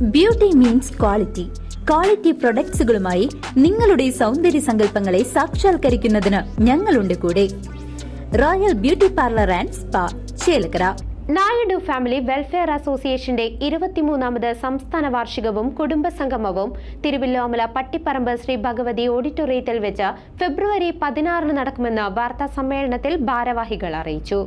Beauty means quality. Quality പ്രൊഡക്ട്സുകളുമായി നിങ്ങളുടെ സൗന്ദര്യ സങ്കല്പങ്ങളെ സാക്ഷാത്കരിക്കുന്നതിന് ഞങ്ങളുണ്ട് കൂടെ. Royal beauty parlour and spa, Chelakkara. Naidu family welfare അസോസിയേഷന്റെ 23ാമത് സംസ്ഥാന വാർഷികവും കുടുംബസംഗമവും തിരുവല്ലോമല പട്ടിപ്പറമ്പ് ശ്രീ ഭഗവതി ഓഡിറ്റോറിയത്തിൽ വെച്ച് ഫെബ്രുവരി 16 നടക്കുമെന്ന് വാർത്താ സമ്മേളനത്തിൽ ഭാരവാഹികൾ അറിയിച്ചു.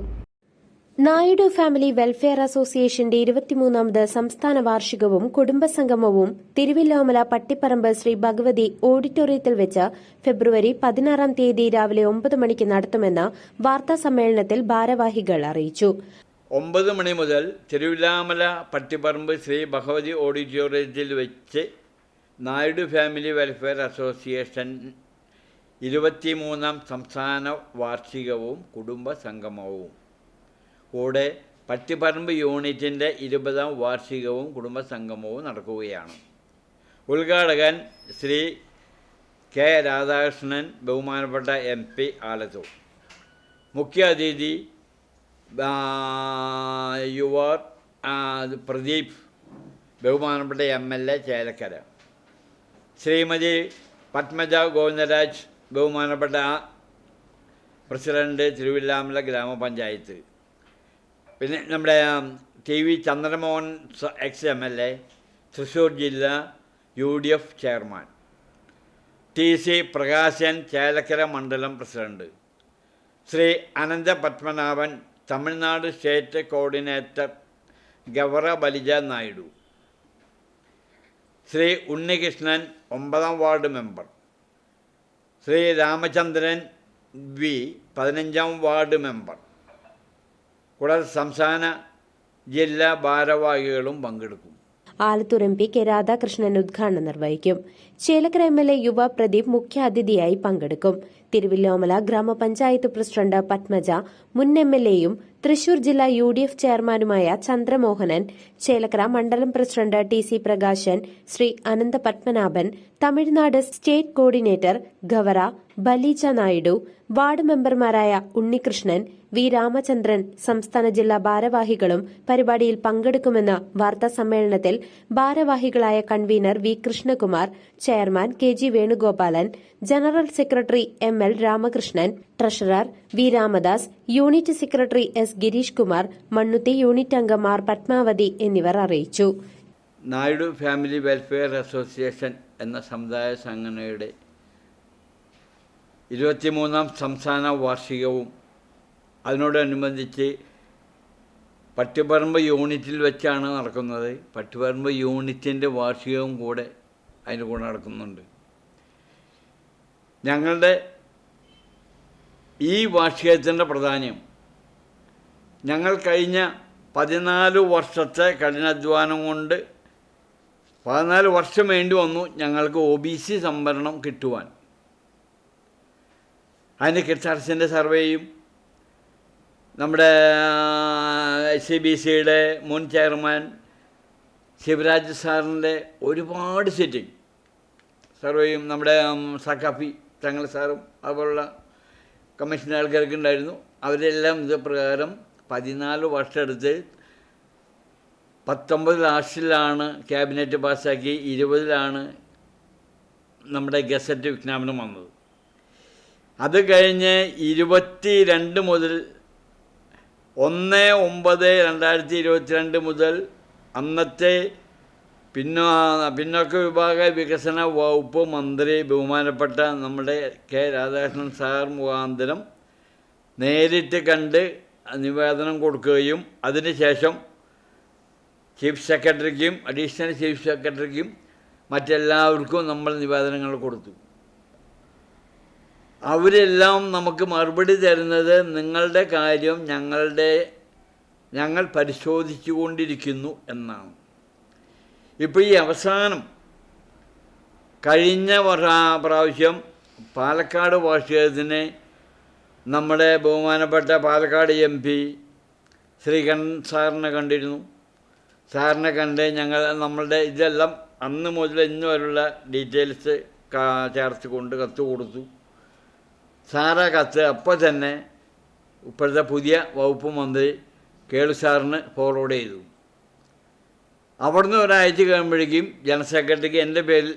നായിഡു ഫാമിലി വെൽഫെയർ അസോസിയേഷന്റെ 23ാമത് സംസ്ഥാന വാർഷികവും കുടുംബസംഗമവും തിരുവല്ലോമല പട്ടിപ്പറമ്പ് ശ്രീ ഭഗവതി ഓഡിറ്റോറിയത്തിൽ വെച്ച് ഫെബ്രുവരി 16 രാവിലെ 9 മണിക്ക് നടത്തുമെന്ന് വാർത്താ സമ്മേളനത്തിൽ ഭാരവാഹികൾ അറിയിച്ചു. 9 മണി മുതൽ തിരുവില്ലാമല പട്ടിപ്പറമ്പ് ശ്രീ ഭഗവതി ഓഡിറ്റോറിയത്തിൽ വെച്ച് നായിഡു ഫാമിലി വെൽഫെയർ അസോസിയേഷൻ 23ാം സംസ്ഥാന വാർഷികവും കുടുംബസംഗമവും കൂടെ പട്ടിപ്പറമ്പ് യൂണിറ്റിൻ്റെ 20ാം വാർഷികവും കുടുംബസംഗമവും നടക്കുകയാണ്. ഉദ്ഘാടകൻ ശ്രീ കെ രാധാകൃഷ്ണൻ, ബഹുമാനപ്പെട്ട MP ആലത്തൂർ. മുഖ്യ അതിഥി യുവർ പ്രദീപ്, ബഹുമാനപ്പെട്ട MLA ചേലക്കര. ശ്രീമതി പത്മജ ഗോവിന്ദരാജ്, ബഹുമാനപ്പെട്ട പ്രസിഡന്റ് തിരുവില്ലാമല ഗ്രാമപഞ്ചായത്ത്. പിന്നെ നമ്മുടെ TV ചന്ദ്രമോഹൻ ex-MLA, തൃശ്ശൂർ ജില്ലാ UDF chairman. TC Prakashan, Chelakkara മണ്ഡലം president. Shri Anantha Padmanabhan, Tamil Nadu state coordinator Gavara Balija Naidu. Shri Unnikrishnan, 9ാം ward member. Shri Ramachandran V, 15ാം വാർഡ് മെമ്പർ. കൂടാതെ സംസ്ഥാന ജില്ലാ ഭാരവാഹികളും പങ്കെടുക്കും. ആലത്തൂർ MP കെ രാധാകൃഷ്ണൻ ഉദ്ഘാടനം നിർവഹിക്കും. ചേലക്കര MLA യുവ പ്രദീപ് മുഖ്യാതിഥിയായി പങ്കെടുക്കും. തിരുവല്ലോമല ഗ്രാമപഞ്ചായത്ത് പ്രസിഡന്റ് പത്മജ, മുൻ MLAയും തൃശൂർ ജില്ലാ UDF ചെയർമാനുമായ ചന്ദ്രമോഹനൻ, ചേലക്കര മണ്ഡലം president TC Prakashan, Shri Anantha Padmanabhan, Tamil Nadu state coordinator Gavara Balija Naidu, ward മെമ്പർമാരായ ഉണ്ണികൃഷ്ണൻ, V രാമചന്ദ്രൻ, സംസ്ഥാന ജില്ലാ ഭാരവാഹികളും പരിപാടിയിൽ പങ്കെടുക്കുമെന്ന് വാർത്താ സമ്മേളനത്തിൽ ഭാരവാഹികളായ convener V Krishnakumar, chairman KG Venugopalan, general secretary ML Ramakrishnan, treasurer V Ramadas, unit secretary S Girish Kumar, Mannuthy unit അംഗം R പത്മാവതി എന്നിവർ അറിയിച്ചു. നായിഡു ഫാമിലി വെൽഫെയർ അസോസിയേഷൻ എന്ന സമുദായ സംഘടനയുടെ 23ാം സംസ്ഥാന വാർഷികവും അതിനോടനുബന്ധിച്ച് പട്ടിപ്പറമ്പ് യൂണിറ്റിൽ വെച്ചാണ് നടക്കുന്നത്. പട്ടിപ്പറമ്പ് യൂണിറ്റിൻ്റെ വാർഷികവും കൂടെ അതിൻ്റെ കൂടെ നടക്കുന്നുണ്ട്. ഞങ്ങളുടെ ഈ വാർഷികത്തിൻ്റെ പ്രാധാന്യം, ഞങ്ങൾ കഴിഞ്ഞ 14 വർഷത്തെ കഠിനാധ്വാനം കൊണ്ട് 14 വർഷം വേണ്ടി വന്നു ഞങ്ങൾക്ക് OBC സംവരണം കിട്ടുവാൻ. അതിന് കിർച്ചാർസിൻ്റെ സർവേയും നമ്മുടെ CBCയുടെ മുൻ ചെയർമാൻ ശിവരാജ് സാറിൻ്റെ ഒരുപാട് സിറ്റിംഗ് സർവേയും നമ്മുടെ സഖാഫി തങ്ങൾ സാറും അതുപോലുള്ള കമ്മീഷൻ ആൾക്കാർക്ക് ഉണ്ടായിരുന്നു. അവരെല്ലാം ഇത് പ്രകാരം 14 വർഷം എടുത്ത് 19 ലാസ്റ്റിലാണ് ക്യാബിനറ്റ് പാസ്സാക്കി, 20ലാണ് നമ്മുടെ ഗസറ്റ് വിജ്ഞാപനം വന്നത്. അത് കഴിഞ്ഞ് 22 മുതൽ 1/9/2022 മുതൽ അന്നത്തെ പിന്നോക്ക വിഭാഗ വികസന വകുപ്പ് മന്ത്രി ബഹുമാനപ്പെട്ട നമ്മുടെ കെ രാധാകൃഷ്ണൻ സാർ മുഖാന്തരം നേരിട്ട് കണ്ട് നിവേദനം കൊടുക്കുകയും അതിനുശേഷം ചീഫ് സെക്രട്ടറിക്കും അഡീഷണൽ ചീഫ് സെക്രട്ടറിക്കും മറ്റെല്ലാവർക്കും നമ്മൾ നിവേദനങ്ങൾ കൊടുത്തു. അവരെല്ലാം നമുക്ക് മറുപടി തരുന്നത് നിങ്ങളുടെ കാര്യം ഞങ്ങൾ പരിശോധിച്ചു കൊണ്ടിരിക്കുന്നു എന്നാണ്. ഇപ്പോൾ ഈ അവസാനം കഴിഞ്ഞ പ്രാവശ്യം പാലക്കാട് വാർഷികത്തിന് നമ്മുടെ ബഹുമാനപ്പെട്ട പാലക്കാട് MP ശ്രീകണ്ഠൻ സാറിനെ കണ്ടിരുന്നു. സാറിനെ കണ്ട് നമ്മളുടെ ഇതെല്ലാം അന്ന് മുതൽ ഇന്ന് വരെയുള്ള ഡീറ്റെയിൽസ് ചേർത്ത് കൊണ്ട് കത്ത് കൊടുത്തു. സാറാ കത്ത് അപ്പോൾ തന്നെ ഇപ്പോഴത്തെ പുതിയ വകുപ്പ് മന്ത്രി കേളു സാറിന് ഫോർവേഡ് ചെയ്തു. അവിടുന്ന് ഒരാഴ്ച കഴിയുമ്പോഴേക്കും ജനറൽ സെക്രട്ടറിക്ക് എൻ്റെ പേരിൽ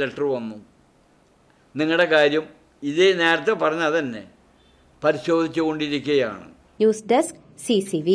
ലെറ്റർ വന്നു. നിങ്ങളുടെ കാര്യം ഇതേ നേരത്തെ പറഞ്ഞ തന്നെ പരിശോധിച്ചുകൊണ്ടിരിക്കുകയാണ്. News desk CCV.